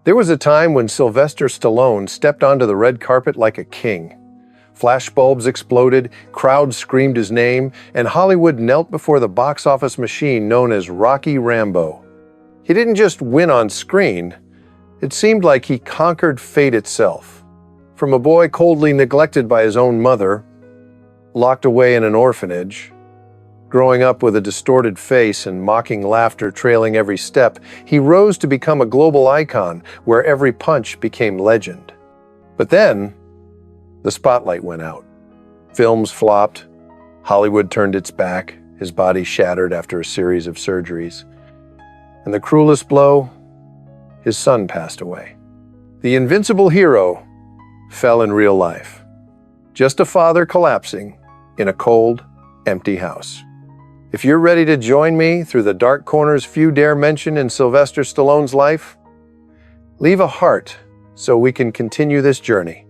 There was a time when Sylvester Stallone stepped onto the red carpet like a king. Flashbulbs exploded, crowds screamed his name, and Hollywood knelt before the box office machine known as Rocky Rambo. He didn't just win on screen, it seemed like he conquered fate itself. From a boy coldly neglected by his own mother, locked away in an orphanage, growing up with a distorted face and mocking laughter trailing every step, he rose to become a global icon where every punch became legend. But then, the spotlight went out. Films flopped, Hollywood turned its back, his body shattered after a series of surgeries. And the cruelest blow, his son passed away. The invincible hero fell in real life. Just a father collapsing in a cold, empty house. If you're ready to join me through the dark corners few dare mention in Sylvester Stallone's life, leave a heart so we can continue this journey.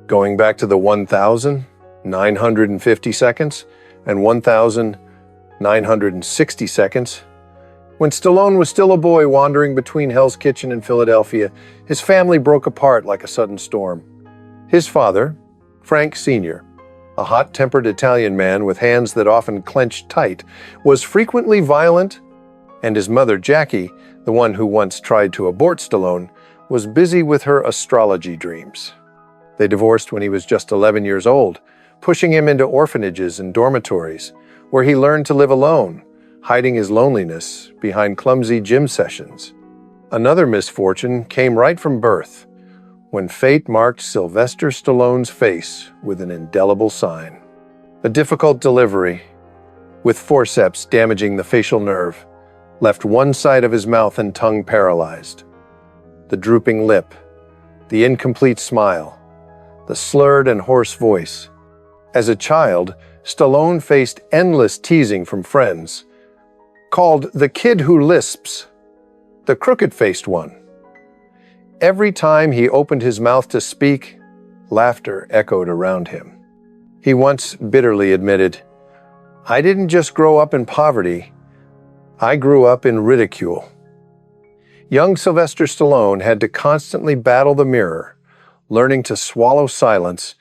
Going back to the 1,950 seconds and 1,960 seconds. When Stallone was still a boy wandering between Hell's Kitchen and Philadelphia, his family broke apart like a sudden storm. His father, Frank Sr., a hot-tempered Italian man with hands that often clenched tight, was frequently violent, and his mother, Jackie, the one who once tried to abort Stallone, was busy with her astrology dreams. They divorced when he was just 11 years old, pushing him into orphanages and dormitories, where he learned to live alone, hiding his loneliness behind clumsy gym sessions. Another misfortune came right from birth, when fate marked Sylvester Stallone's face with an indelible sign. A difficult delivery, with forceps damaging the facial nerve, left one side of his mouth and tongue paralyzed. The drooping lip, the incomplete smile, the slurred and hoarse voice. As a child, Stallone faced endless teasing from friends, called the kid who lisps, the crooked-faced one. Every time he opened his mouth to speak, laughter echoed around him. He once bitterly admitted, "I didn't just grow up in poverty, I grew up in ridicule." Young Sylvester Stallone had to constantly battle the mirror, learning to swallow silence,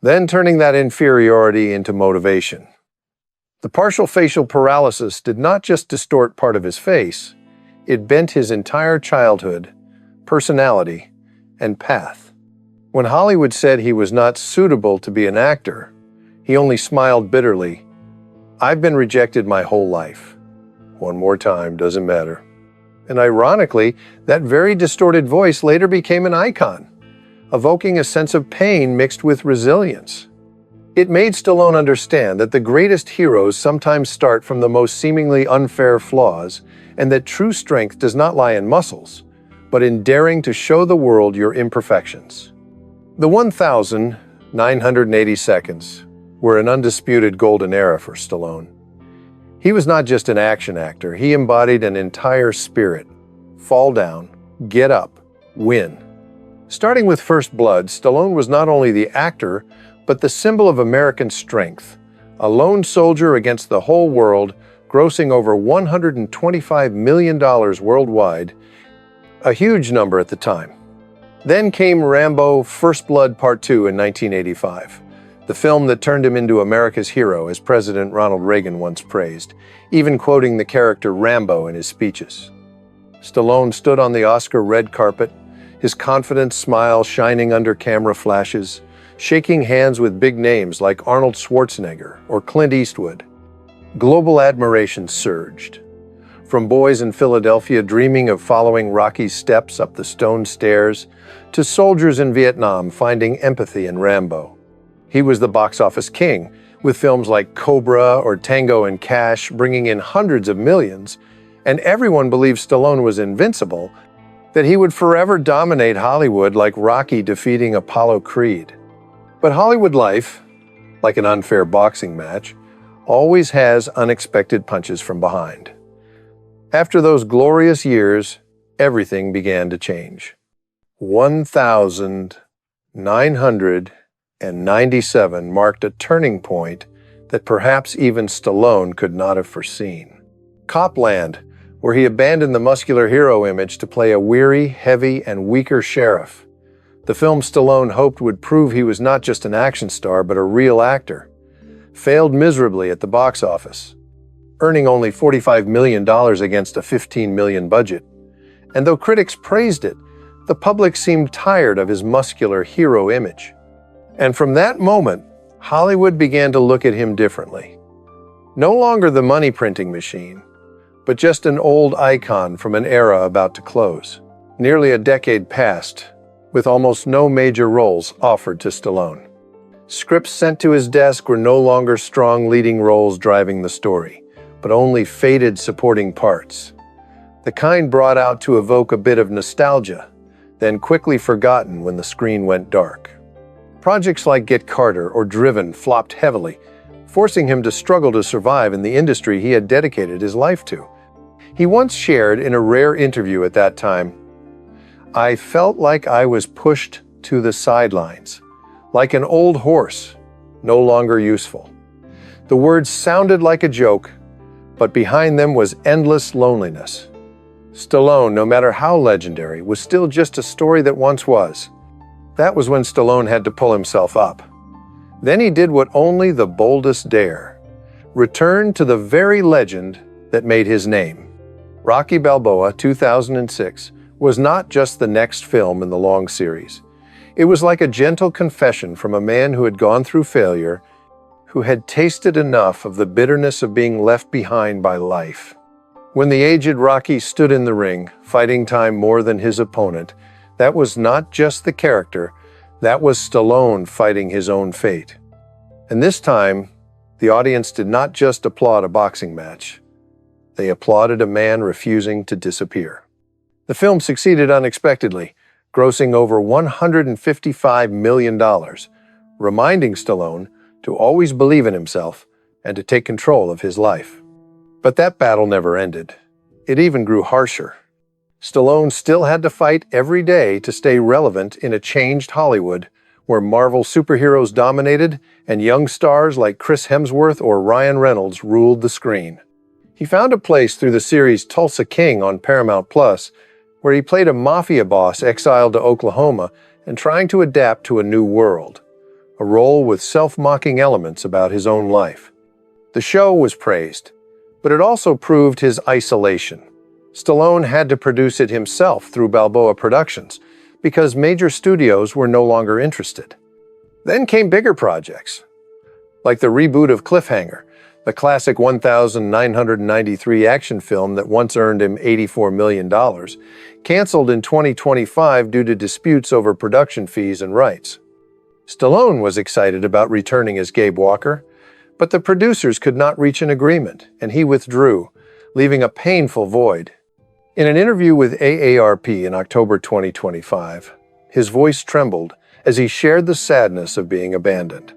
then turning that inferiority into motivation. The partial facial paralysis did not just distort part of his face, it bent his entire childhood, personality, and path. When Hollywood said he was not suitable to be an actor, he only smiled bitterly. "I've been rejected my whole life. One more time, doesn't matter." And ironically, that very distorted voice later became an icon, evoking a sense of pain mixed with resilience. It made Stallone understand that the greatest heroes sometimes start from the most seemingly unfair flaws, and that true strength does not lie in muscles, but in daring to show the world your imperfections. The 1,980 seconds were an undisputed golden era for Stallone. He was not just an action actor, he embodied an entire spirit. Fall down, get up, win. Starting with First Blood, Stallone was not only the actor, but the symbol of American strength, a lone soldier against the whole world, grossing over $125 million worldwide, a huge number at the time. Then came Rambo: First Blood Part 2 in 1985, the film that turned him into America's hero, as President Ronald Reagan once praised, even quoting the character Rambo in his speeches. Stallone stood on the Oscar red carpet, his confident smile shining under camera flashes, shaking hands with big names like Arnold Schwarzenegger or Clint Eastwood. Global admiration surged. From boys in Philadelphia dreaming of following Rocky's steps up the stone stairs, to soldiers in Vietnam finding empathy in Rambo. He was the box office king, with films like Cobra or Tango and Cash bringing in hundreds of millions, and everyone believed Stallone was invincible, that he would forever dominate Hollywood like Rocky defeating Apollo Creed. But Hollywood life, like an unfair boxing match, always has unexpected punches from behind. After those glorious years, everything began to change. 1,997 marked a turning point that perhaps even Stallone could not have foreseen. Copland, where he abandoned the muscular hero image to play a weary, heavy, and weaker sheriff. The film Stallone hoped would prove he was not just an action star, but a real actor, failed miserably at the box office, earning only $45 million against a $15 million budget. And though critics praised it, the public seemed tired of his muscular hero image. And from that moment, Hollywood began to look at him differently. No longer the money-printing machine, but just an old icon from an era about to close. Nearly a decade passed, with almost no major roles offered to Stallone. Scripts sent to his desk were no longer strong leading roles driving the story, but only faded supporting parts. The kind brought out to evoke a bit of nostalgia, then quickly forgotten when the screen went dark. Projects like Get Carter or Driven flopped heavily, forcing him to struggle to survive in the industry he had dedicated his life to. He once shared in a rare interview at that time, "I felt like I was pushed to the sidelines, like an old horse, no longer useful." The words sounded like a joke, but behind them was endless loneliness. Stallone, no matter how legendary, was still just a story that once was. That was when Stallone had to pull himself up. Then he did what only the boldest dare: return to the very legend that made his name. Rocky Balboa, 2006, was not just the next film in the long series. It was like a gentle confession from a man who had gone through failure, who had tasted enough of the bitterness of being left behind by life. When the aged Rocky stood in the ring, fighting time more than his opponent, that was not just the character, that was Stallone fighting his own fate. And this time, the audience did not just applaud a boxing match. They applauded a man refusing to disappear. The film succeeded unexpectedly, grossing over $155 million, reminding Stallone to always believe in himself and to take control of his life. But that battle never ended. It even grew harsher. Stallone still had to fight every day to stay relevant in a changed Hollywood where Marvel superheroes dominated and young stars like Chris Hemsworth or Ryan Reynolds ruled the screen. He found a place through the series Tulsa King on Paramount Plus, where he played a mafia boss exiled to Oklahoma and trying to adapt to a new world, a role with self-mocking elements about his own life. The show was praised, but it also proved his isolation. Stallone had to produce it himself through Balboa Productions because major studios were no longer interested. Then came bigger projects, like the reboot of Cliffhanger, the classic 1993 action film that once earned him $84 million, canceled in 2025 due to disputes over production fees and rights. Stallone was excited about returning as Gabe Walker, but the producers could not reach an agreement, and he withdrew, leaving a painful void. In an interview with AARP in October 2025, his voice trembled as he shared the sadness of being abandoned.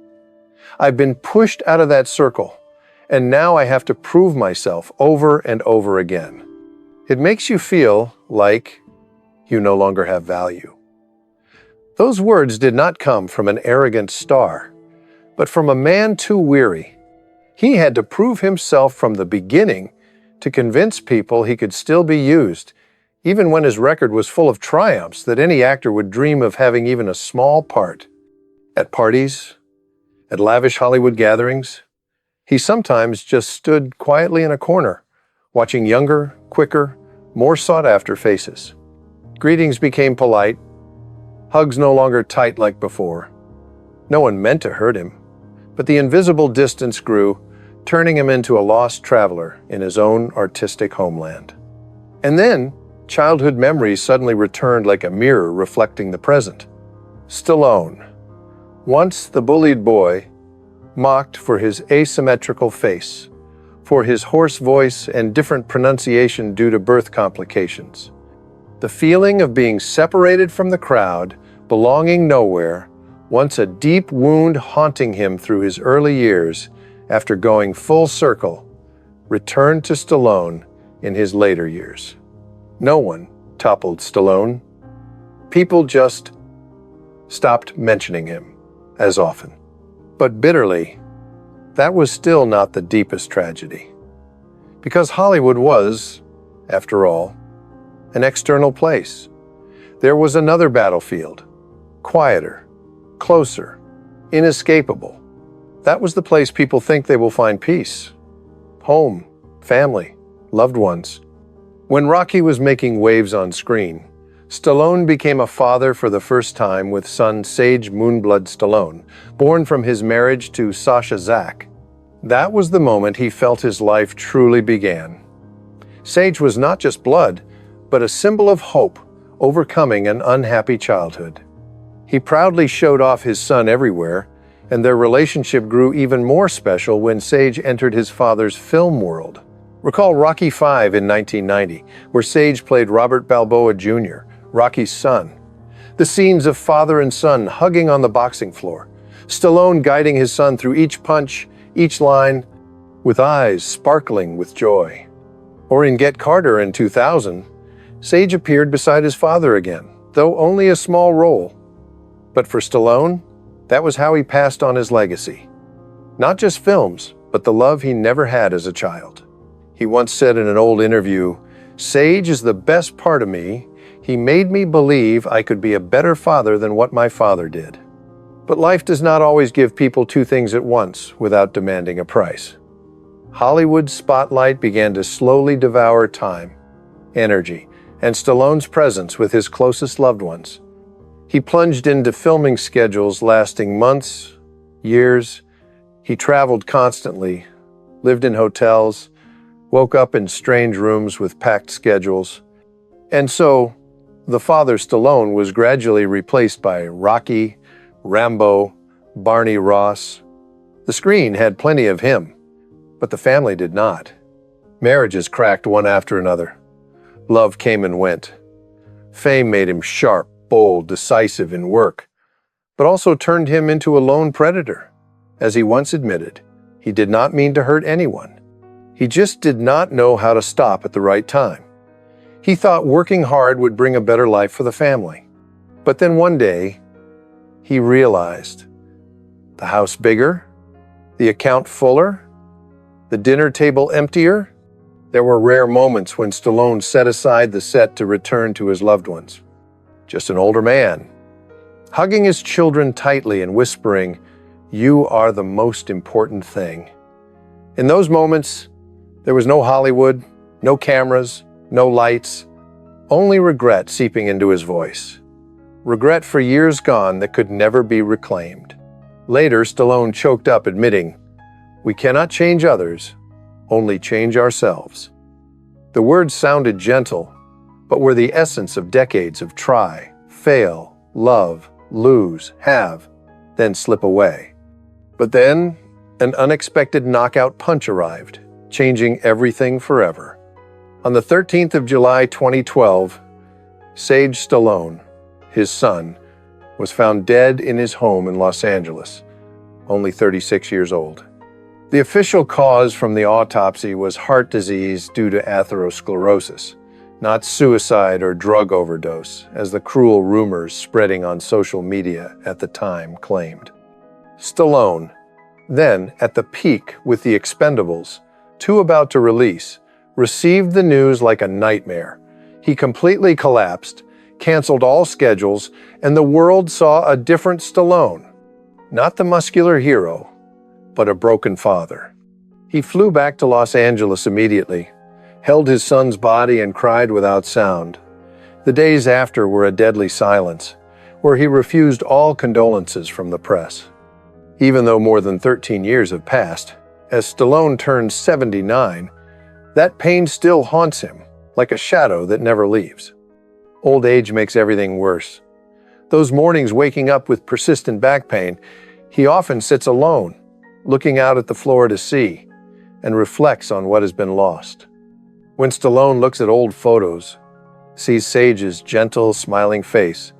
"I've been pushed out of that circle, and now I have to prove myself over and over again. It makes you feel like you no longer have value." Those words did not come from an arrogant star, but from a man too weary. He had to prove himself from the beginning to convince people he could still be used, even when his record was full of triumphs that any actor would dream of having even a small part. At parties, at lavish Hollywood gatherings, he sometimes just stood quietly in a corner, watching younger, quicker, more sought-after faces. Greetings became polite, hugs no longer tight like before. No one meant to hurt him, but the invisible distance grew, turning him into a lost traveler in his own artistic homeland. And then, childhood memories suddenly returned like a mirror reflecting the present. Stallone, once the bullied boy, mocked for his asymmetrical face, for his hoarse voice and different pronunciation due to birth complications. The feeling of being separated from the crowd, belonging nowhere, once a deep wound haunting him through his early years, after going full circle, returned to Stallone in his later years. No one toppled Stallone. People just stopped mentioning him as often. But bitterly, that was still not the deepest tragedy. Because Hollywood was, after all, an external place. There was another battlefield, quieter, closer, inescapable. That was the place people think they will find peace. Home, family, loved ones. When Rocky was making waves on screen, Stallone became a father for the first time with son Sage Moonblood Stallone, born from his marriage to Sasha Zack. That was the moment he felt his life truly began. Sage was not just blood, but a symbol of hope, overcoming an unhappy childhood. He proudly showed off his son everywhere, and their relationship grew even more special when Sage entered his father's film world. Recall Rocky V in 1990, where Sage played Robert Balboa Jr., Rocky's son. The scenes of father and son hugging on the boxing floor, Stallone guiding his son through each punch, each line, with eyes sparkling with joy. Or in Get Carter in 2000, Sage appeared beside his father again, though only a small role. But for Stallone, that was how he passed on his legacy. Not just films, but the love he never had as a child. He once said in an old interview, "Sage is the best part of me. He made me believe I could be a better father than what my father did." But life does not always give people two things at once without demanding a price. Hollywood's spotlight began to slowly devour time, energy, and Stallone's presence with his closest loved ones. He plunged into filming schedules lasting months, years. He traveled constantly, lived in hotels, woke up in strange rooms with packed schedules. And so, the father Stallone was gradually replaced by Rocky, Rambo, Barney Ross. The screen had plenty of him, but the family did not. Marriages cracked one after another. Love came and went. Fame made him sharp, bold, decisive in work, but also turned him into a lone predator. As he once admitted, he did not mean to hurt anyone. He just did not know how to stop at the right time. He thought working hard would bring a better life for the family. But then one day, he realized the house bigger, the account fuller, the dinner table emptier. There were rare moments when Stallone set aside the set to return to his loved ones. Just an older man, hugging his children tightly and whispering, "You are the most important thing." In those moments, there was no Hollywood, no cameras, no lights, only regret seeping into his voice. Regret for years gone that could never be reclaimed. Later, Stallone choked up, admitting, "We cannot change others, only change ourselves." The words sounded gentle, but were the essence of decades of try, fail, love, lose, have, then slip away. But then, an unexpected knockout punch arrived, changing everything forever. On the 13th of July 2012, Sage Stallone, his son, was found dead in his home in Los Angeles, only 36 years old. The official cause from the autopsy was heart disease due to atherosclerosis, not suicide or drug overdose, as the cruel rumors spreading on social media at the time claimed. Stallone, then at the peak with The Expendables, 2 about to release, received the news like a nightmare. He completely collapsed, canceled all schedules, and the world saw a different Stallone. Not the muscular hero, but a broken father. He flew back to Los Angeles immediately, held his son's body and cried without sound. The days after were a deadly silence, where he refused all condolences from the press. Even though more than 13 years have passed, as Stallone turned 79, that pain still haunts him, like a shadow that never leaves. Old age makes everything worse. Those mornings waking up with persistent back pain, he often sits alone, looking out at the Florida Sea, and reflects on what has been lost. When Stallone looks at old photos, sees Sage's gentle, smiling face,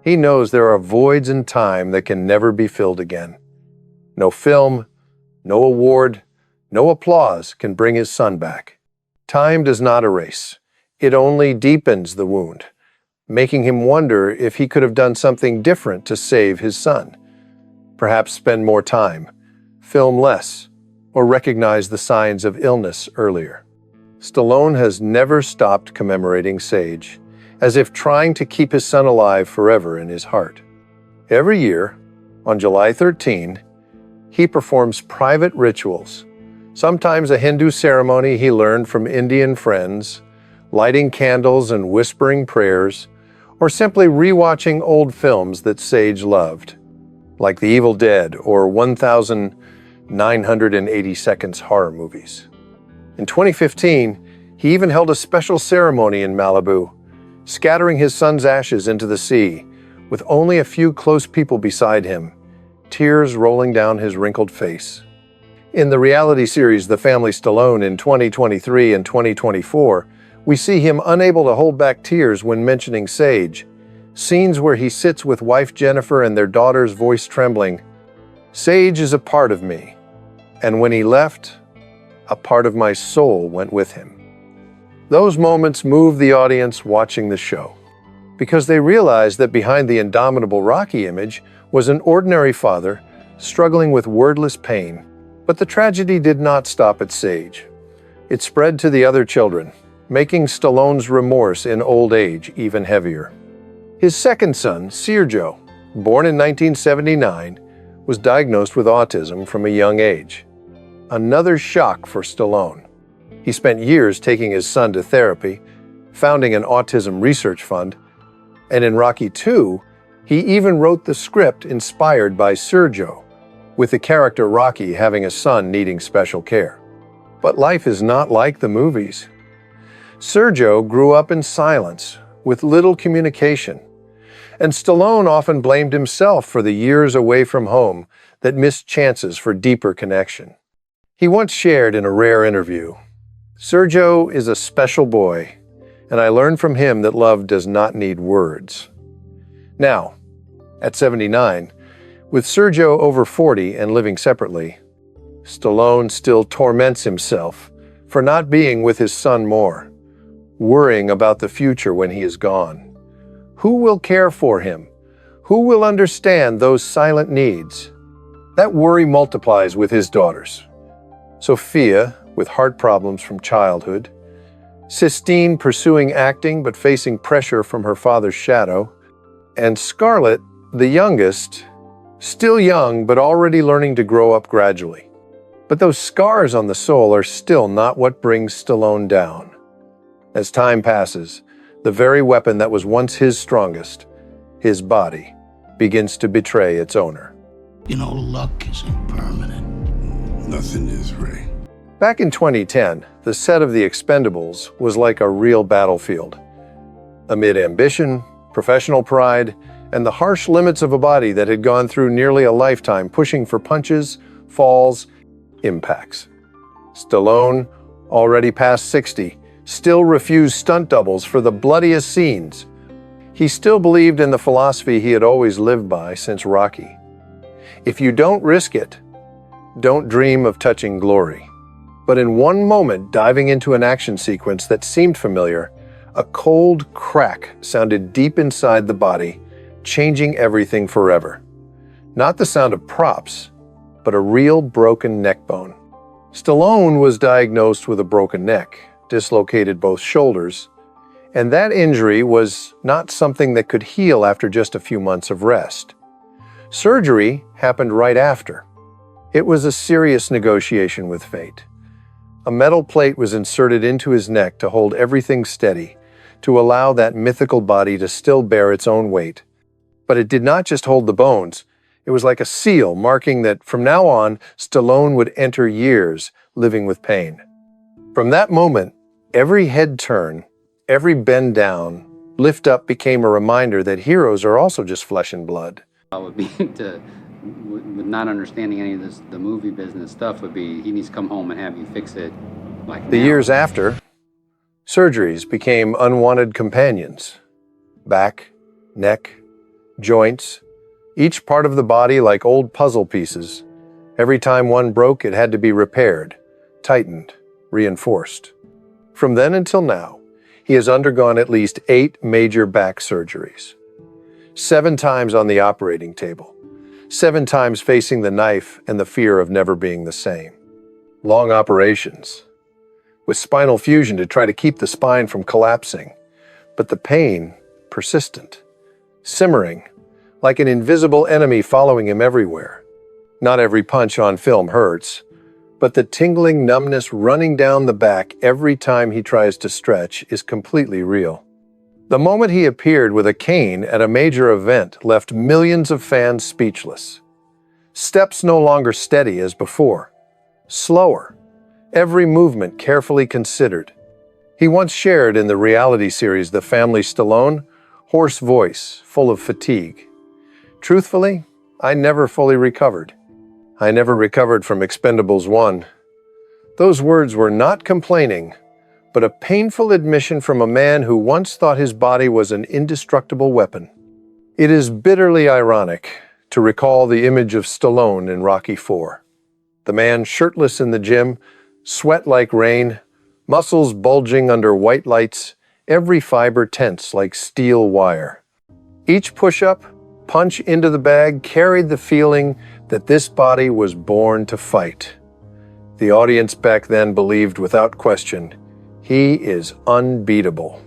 he knows there are voids in time that can never be filled again. No film, no award, no applause can bring his son back. Time does not erase. It only deepens the wound, making him wonder if he could have done something different to save his son. Perhaps spend more time, film less, or recognize the signs of illness earlier. Stallone has never stopped commemorating Sage, as if trying to keep his son alive forever in his heart. Every year, on July 13, he performs private rituals, sometimes a Hindu ceremony he learned from Indian friends, lighting candles and whispering prayers, or simply rewatching old films that Sage loved, like The Evil Dead or 1980 Seconds horror movies. In 2015, he even held a special ceremony in Malibu, scattering his son's ashes into the sea, with only a few close people beside him, tears rolling down his wrinkled face. In the reality series The Family Stallone in 2023 and 2024, we see him unable to hold back tears when mentioning Sage, scenes where he sits with wife Jennifer and their daughter's voice trembling. Sage is a part of me, and when he left, a part of my soul went with him. Those moments moved the audience watching the show, because they realized that behind the indomitable Rocky image was an ordinary father struggling with wordless pain. But the tragedy did not stop at Sage. It spread to the other children, making Stallone's remorse in old age even heavier. His second son, Sergio, born in 1979, was diagnosed with autism from a young age. Another shock for Stallone. He spent years taking his son to therapy, founding an autism research fund, and in Rocky II, he even wrote the script inspired by Sergio, with the character Rocky having a son needing special care. But life is not like the movies. Sergio grew up in silence, with little communication, and Stallone often blamed himself for the years away from home that missed chances for deeper connection. He once shared in a rare interview, "Sergio is a special boy, and I learned from him that love does not need words." Now, at 79, with Sergio over 40 and living separately, Stallone still torments himself for not being with his son more, worrying about the future when he is gone. Who will care for him? Who will understand those silent needs? That worry multiplies with his daughters. Sophia, with heart problems from childhood, Sistine pursuing acting but facing pressure from her father's shadow, and Scarlett, the youngest, still young but already learning to grow up gradually. But those scars on the soul are still not what brings Stallone down. As time passes, the very weapon that was once his strongest, his body, begins to betray its owner. You know, luck isn't permanent. Nothing is, Ray. Back in 2010, the set of The Expendables was like a real battlefield. Amid ambition, professional pride, and the harsh limits of a body that had gone through nearly a lifetime pushing for punches, falls, impacts. Stallone, already past 60, still refused stunt doubles for the bloodiest scenes. He still believed in the philosophy he had always lived by since Rocky. If you don't risk it, don't dream of touching glory. But in one moment, diving into an action sequence that seemed familiar, a cold crack sounded deep inside the body, changing everything forever. Not the sound of props, but a real broken neck bone. Stallone was diagnosed with a broken neck, dislocated both shoulders, and that injury was not something that could heal after just a few months of rest. Surgery happened right after. It was a serious negotiation with fate. A metal plate was inserted into his neck to hold everything steady, to allow that mythical body to still bear its own weight. But it did not just hold the bones. It was like a seal marking that from now on, Stallone would enter years living with pain. From that moment, every head turn, every bend down, lift up became a reminder that heroes are also just flesh and blood. Would be with not understanding any of this, the movie business stuff would be, he needs to come home and have you fix it like The now. years after, surgeries became unwanted companions. Back, neck, joints, each part of the body like old puzzle pieces. Every time one broke, it had to be repaired, tightened, reinforced. From then until now, he has undergone at least 8 major back surgeries. 7 times on the operating table. 7 times facing the knife and the fear of never being the same. Long operations. with spinal fusion to try to keep the spine from collapsing. But the pain, persistent, simmering, like an invisible enemy following him everywhere. Not every punch on film hurts, but the tingling numbness running down the back every time he tries to stretch is completely real. The moment he appeared with a cane at a major event left millions of fans speechless. Steps no longer steady as before, slower, every movement carefully considered. He once shared in the reality series The Family Stallone, hoarse voice, full of fatigue. Truthfully, I never fully recovered. I never recovered from Expendables 1. Those words were not complaining, but a painful admission from a man who once thought his body was an indestructible weapon. It is bitterly ironic to recall the image of Stallone in Rocky IV. The man shirtless in the gym, sweat like rain, muscles bulging under white lights, every fiber tense like steel wire. Each push-up, punch into the bag carried the feeling that this body was born to fight. The audience back then believed without question, he is unbeatable.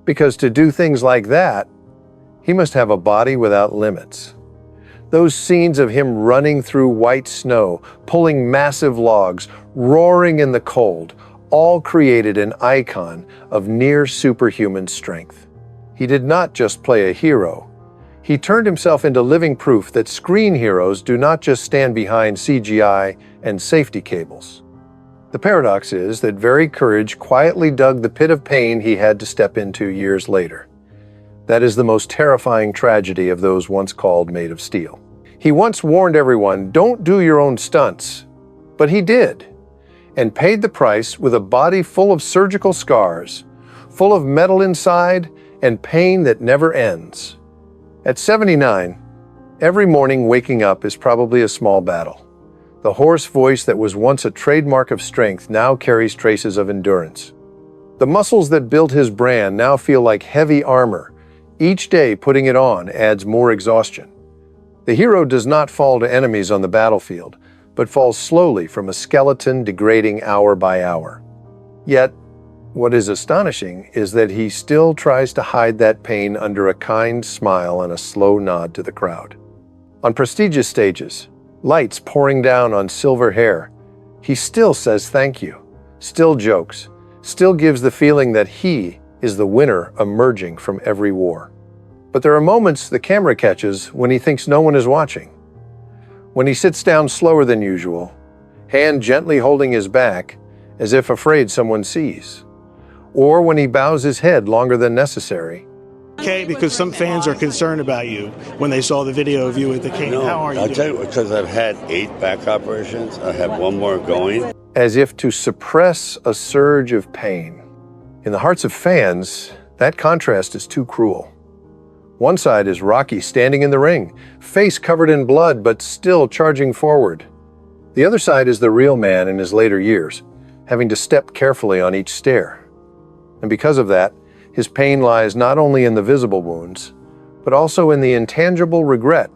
Because to do things like that, he must have a body without limits. Those scenes of him running through white snow, pulling massive logs, roaring in the cold, all created an icon of near superhuman strength. He did not just play a hero. He turned himself into living proof that screen heroes do not just stand behind CGI and safety cables. The paradox is that very courage quietly dug the pit of pain he had to step into years later. That is the most terrifying tragedy of those once called made of steel. He once warned everyone, don't do your own stunts. But he did, and paid the price with a body full of surgical scars, full of metal inside and pain that never ends. At 79, every morning waking up is probably a small battle. The hoarse voice that was once a trademark of strength now carries traces of endurance. The muscles that built his brand now feel like heavy armor. Each day putting it on adds more exhaustion. The hero does not fall to enemies on the battlefield, but falls slowly from a skeleton degrading hour by hour. Yet, what is astonishing is that he still tries to hide that pain under a kind smile and a slow nod to the crowd. On prestigious stages, lights pouring down on silver hair, he still says thank you, still jokes, still gives the feeling that he is the winner emerging from every war. But there are moments the camera catches when he thinks no one is watching. When he sits down slower than usual, hand gently holding his back as if afraid someone sees. Or when he bows his head longer than necessary. Okay, because some fans are concerned about you when they saw the video of you with the cane. No, How are you I'll doing? tell you, because I've had 8 back operations. I have 1 more going. As if to suppress a surge of pain. In the hearts of fans, that contrast is too cruel. One side is Rocky standing in the ring, face covered in blood but still charging forward. The other side is the real man in his later years, having to step carefully on each stair. And because of that, his pain lies not only in the visible wounds, but also in the intangible regret.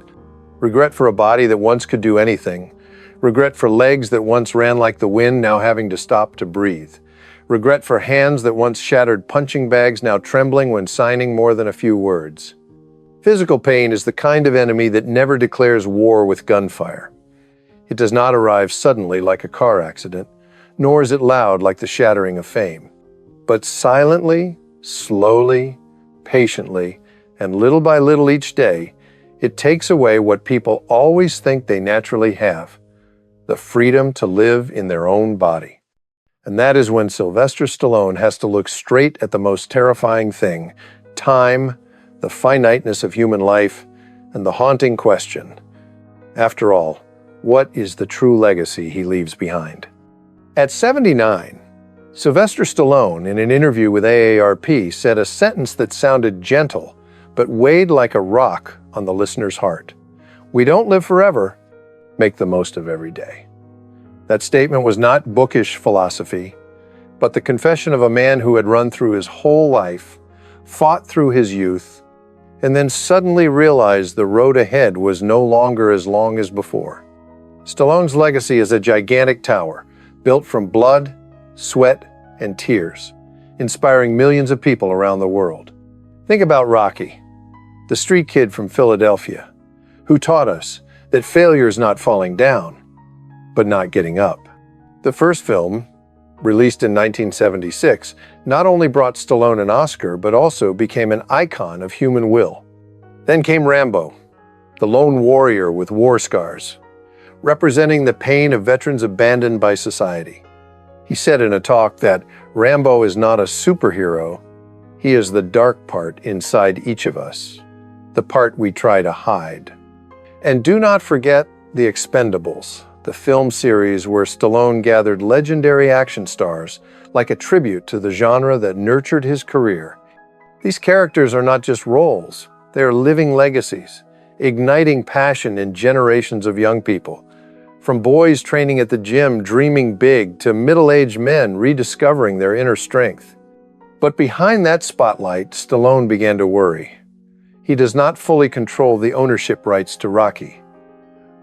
Regret for a body that once could do anything. Regret for legs that once ran like the wind, now having to stop to breathe. Regret for hands that once shattered punching bags, now trembling when signing more than a few words. Physical pain is the kind of enemy that never declares war with gunfire. It does not arrive suddenly like a car accident, nor is it loud like the shattering of fame. But silently, slowly, patiently, and little by little each day, it takes away what people always think they naturally have, the freedom to live in their own body. And that is when Sylvester Stallone has to look straight at the most terrifying thing, time, the finiteness of human life, and the haunting question, after all, what is the true legacy he leaves behind? At 79, Sylvester Stallone, in an interview with AARP, said a sentence that sounded gentle, but weighed like a rock on the listener's heart. We don't live forever, make the most of every day. That statement was not bookish philosophy, but the confession of a man who had run through his whole life, fought through his youth, and then suddenly realized the road ahead was no longer as long as before. Stallone's legacy is a gigantic tower, built from blood, sweat, and tears, inspiring millions of people around the world. Think about Rocky, the street kid from Philadelphia, who taught us that failure is not falling down, but not getting up. The first film, released in 1976, not only brought Stallone an Oscar, but also became an icon of human will. Then came Rambo, the lone warrior with war scars, representing the pain of veterans abandoned by society. He said in a talk that Rambo is not a superhero, he is the dark part inside each of us, the part we try to hide. And do not forget The Expendables, the film series where Stallone gathered legendary action stars like a tribute to the genre that nurtured his career. These characters are not just roles, they are living legacies, igniting passion in generations of young people. From boys training at the gym dreaming big to middle-aged men rediscovering their inner strength. But behind that spotlight, Stallone began to worry. He does not fully control the ownership rights to Rocky.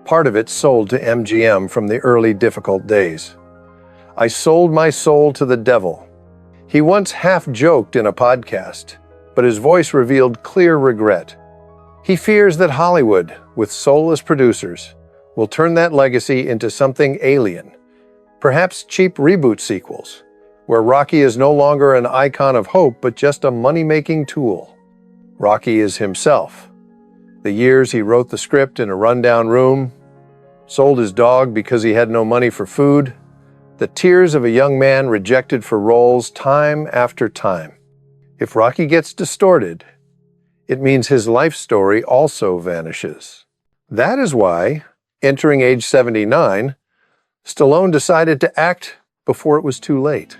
Part of it sold to MGM from the early difficult days. "I sold my soul to the devil." He once half-joked in a podcast, but his voice revealed clear regret. He fears that Hollywood, with soulless producers, will turn that legacy into something alien, perhaps cheap reboot sequels, where Rocky is no longer an icon of hope but just a money-making tool. Rocky is himself. The years he wrote the script in a rundown room, sold his dog because he had no money for food, the tears of a young man rejected for roles time after time. If Rocky gets distorted, it means his life story also vanishes. That is why, entering age 79, Stallone decided to act before it was too late.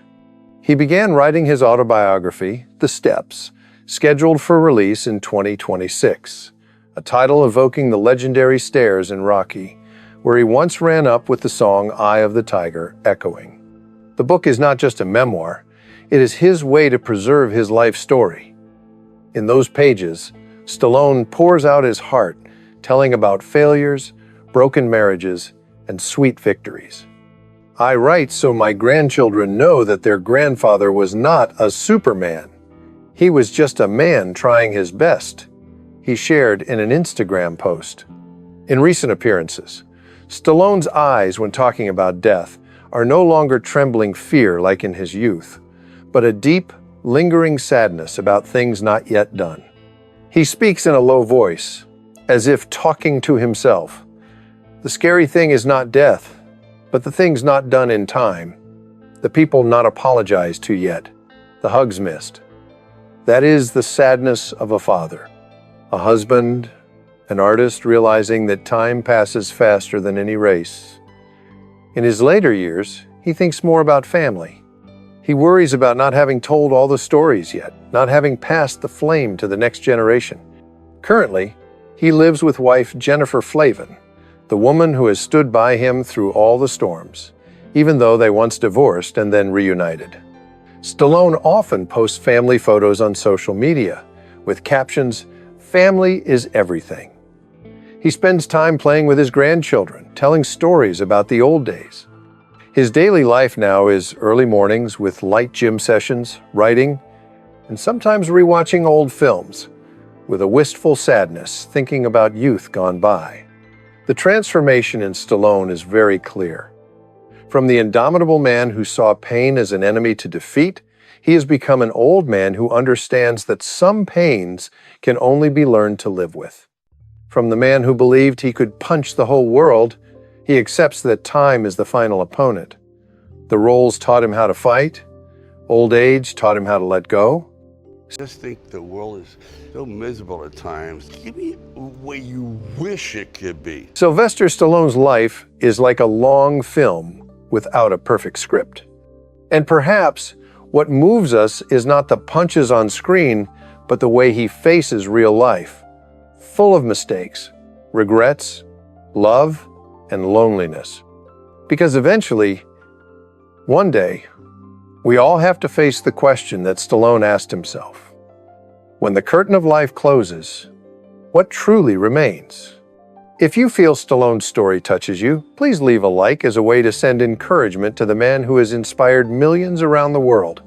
He began writing his autobiography, The Steps, scheduled for release in 2026, a title evoking the legendary stairs in Rocky, where he once ran up with the song Eye of the Tiger echoing. The book is not just a memoir, it is his way to preserve his life story. In those pages, Stallone pours out his heart, telling about failures, broken marriages, and sweet victories. "I write so my grandchildren know that their grandfather was not a Superman. He was just a man trying his best," he shared in an Instagram post. In recent appearances, Stallone's eyes when talking about death are no longer trembling fear like in his youth, but a deep, lingering sadness about things not yet done. He speaks in a low voice, as if talking to himself. The scary thing is not death, but the things not done in time, the people not apologized to yet, the hugs missed. That is the sadness of a father, a husband, an artist realizing that time passes faster than any race. In his later years, he thinks more about family. He worries about not having told all the stories yet, not having passed the flame to the next generation. Currently, he lives with wife Jennifer Flavin, the woman who has stood by him through all the storms, even though they once divorced and then reunited. Stallone often posts family photos on social media, with captions, "Family is everything." He spends time playing with his grandchildren, telling stories about the old days. His daily life now is early mornings with light gym sessions, writing, and sometimes rewatching old films, with a wistful sadness thinking about youth gone by. The transformation in Stallone is very clear. From the indomitable man who saw pain as an enemy to defeat, he has become an old man who understands that some pains can only be learned to live with. From the man who believed he could punch the whole world, he accepts that time is the final opponent. The roles taught him how to fight. Old age taught him how to let go. I just think the world is so miserable at times. Give me what you wish it could be. Sylvester Stallone's life is like a long film without a perfect script. And perhaps what moves us is not the punches on screen, but the way he faces real life, full of mistakes, regrets, love, and loneliness. Because eventually, one day, we all have to face the question that Stallone asked himself. When the curtain of life closes, what truly remains? If you feel Stallone's story touches you, please leave a like as a way to send encouragement to the man who has inspired millions around the world.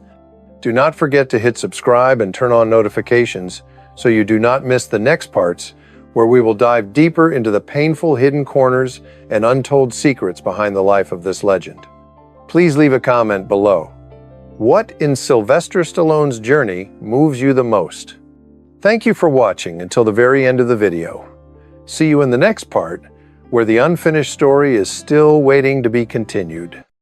Do not forget to hit subscribe and turn on notifications so you do not miss the next parts where we will dive deeper into the painful hidden corners and untold secrets behind the life of this legend. Please leave a comment below. What in Sylvester Stallone's journey moves you the most? Thank you for watching until the very end of the video. See you in the next part, where the unfinished story is still waiting to be continued.